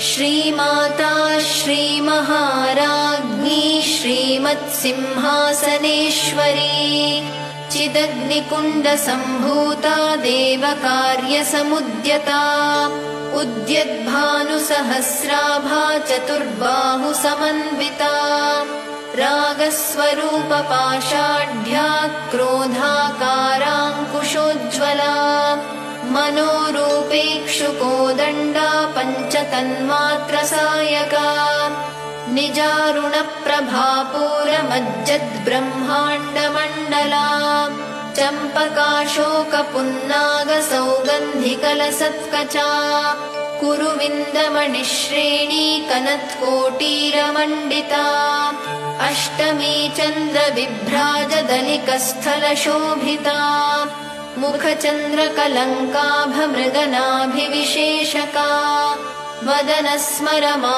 श्रीमाता श्रीमहाराज्ञी श्रीमत्सिंहासनेश्वरी चिदग्निकुण्डसम्भूता देवकार्यसमुद्यता उद्यद्भानुसहस्राभा चतुर्बाहुसमन्विता रागस्वरूपपाषाढ्या क्रोधाकाराङ्कुशोज्ज्वला मनोरूपेक्षुकोदण्डा पञ्चतन्मात्रसायका निजारुणप्रभापूरमज्जद्ब्रह्माण्डमण्डला चम्पकाशोकपुन्नागसौगन्धिकलसत्कचा कुरुविन्दमणिश्रेणी कनत्कोटीरमण्डिता अष्टमी चन्द्रविभ्राजदलिकस्थलशोभिता मुखचन्द्रकलङ्काभमृगनाभिविशेषका वदनस्मरमा